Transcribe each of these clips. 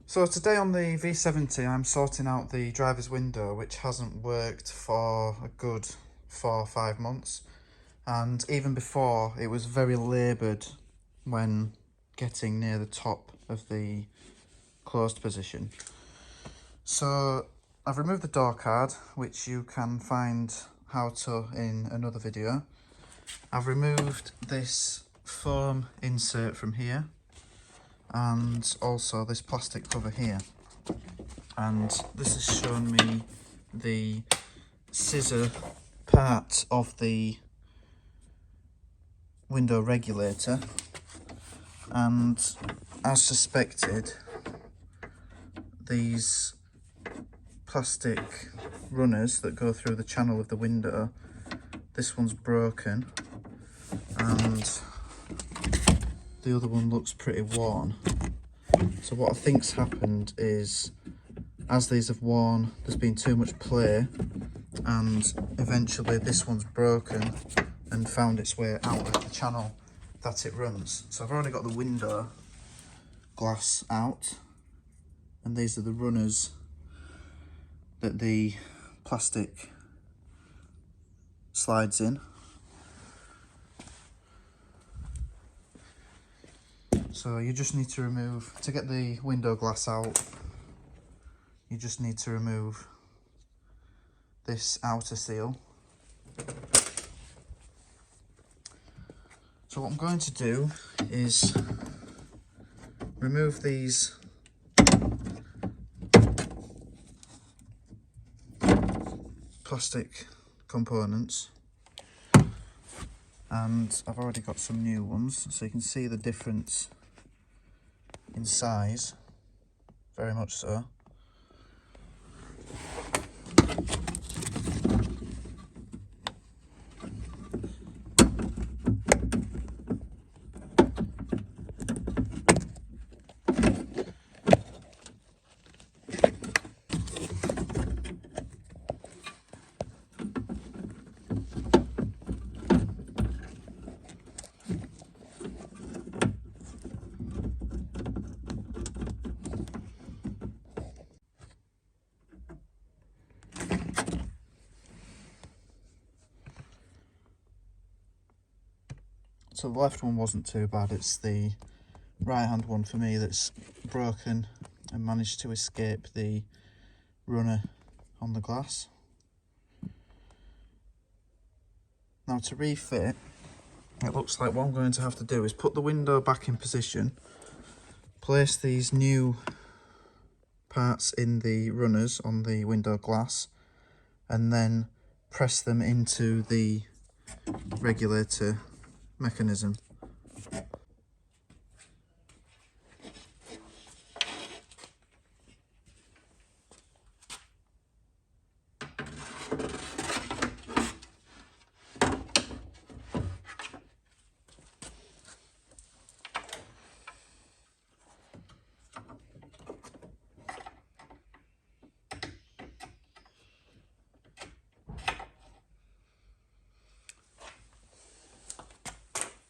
So today on the V70 I'm sorting out the driver's window, which hasn't worked for a good 4 or 5 months, and even before it was very laboured when getting near the top of the closed position. So I've removed the door card, which you can find how to in another video. I've removed this foam insert from here, and also this plastic cover here, and this has shown me the scissor part of the window regulator, and as suspected, these plastic runners that go through the channel of the window, this one's broken and the other one looks pretty worn. So what I think's happened is, as these have worn, there's been too much play, and eventually this one's broken and found its way out of the channel that it runs. So I've already got the window glass out, and these are the runners that the plastic slides in. So you just need to remove, to get the window glass out, you just need to remove this outer seal. So what I'm going to do is remove these plastic components, and I've already got some new ones, so you can see the difference in size, very much so. So the left one wasn't too bad, it's the right hand one for me that's broken and managed to escape the runner on the glass. Now to refit, it looks like what I'm going to have to do is put the window back in position, place these new parts in the runners on the window glass, and then press them into the regulator mechanism.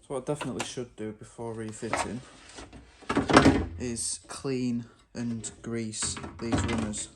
So what I definitely should do before refitting is clean and grease these runners.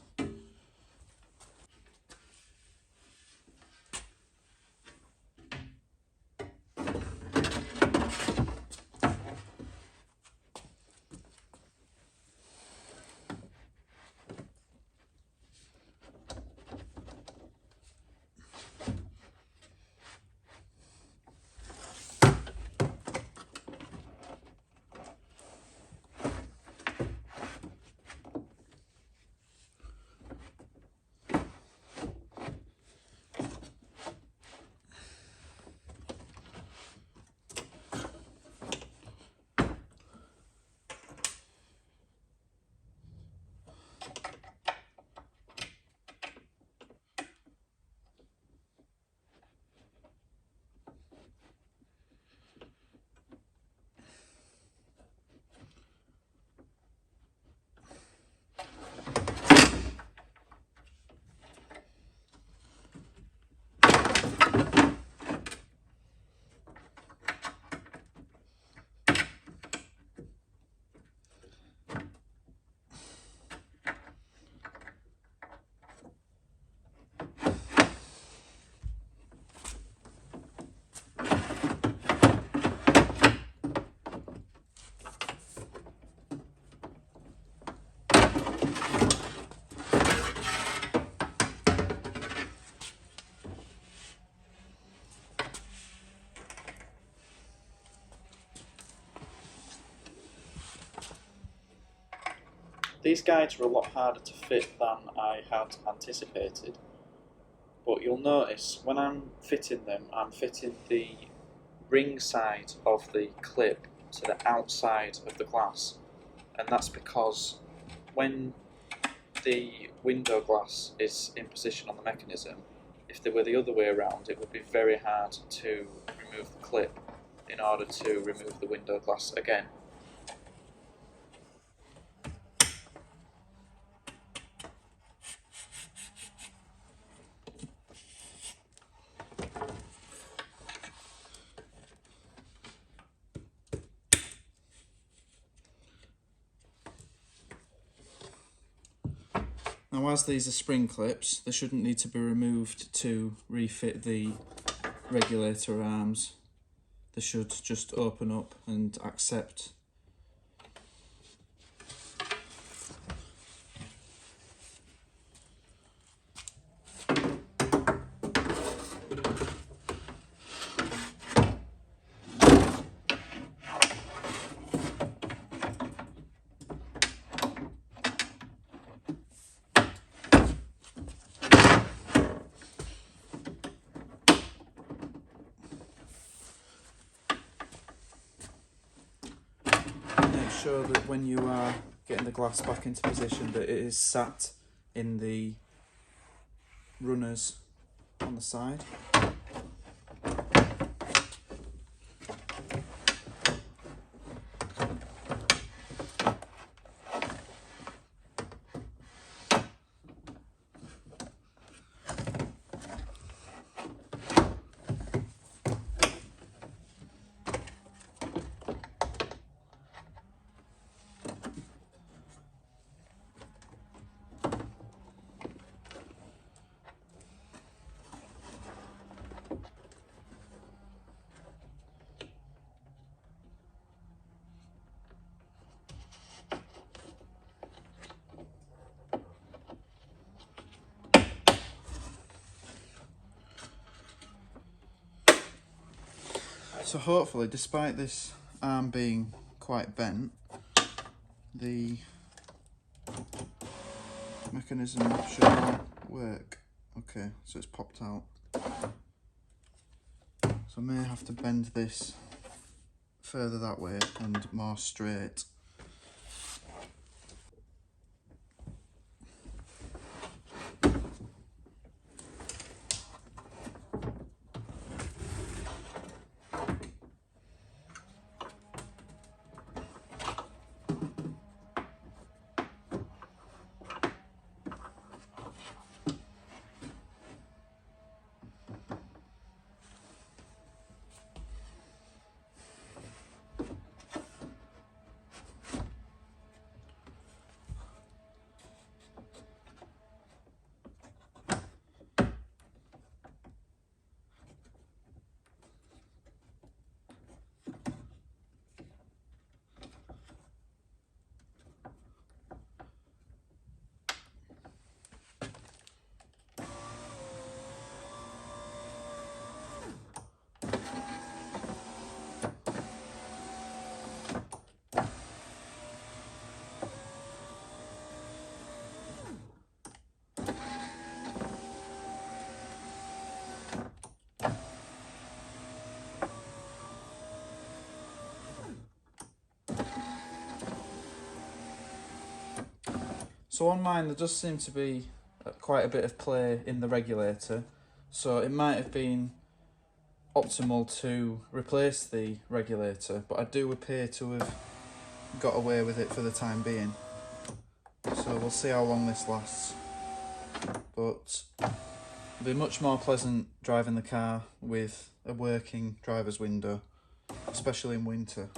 These guides were a lot harder to fit than I had anticipated, but you'll notice when I'm fitting them, I'm fitting the ring side of the clip to the outside of the glass, and that's because when the window glass is in position on the mechanism, if they were the other way around, it would be very hard to remove the clip in order to remove the window glass again. Now, as these are spring clips, they shouldn't need to be removed to refit the regulator arms. They should just open up and accept. Make sure that when you are getting the glass back into position that it is sat in the runners on the side. So hopefully, despite this arm being quite bent, the mechanism should work. Okay, so it's popped out. So I may have to bend this further that way and more straight. So on mine there does seem to be quite a bit of play in the regulator, so it might have been optimal to replace the regulator, but I do appear to have got away with it for the time being. So we'll see how long this lasts, but it'll be much more pleasant driving the car with a working driver's window, especially in winter.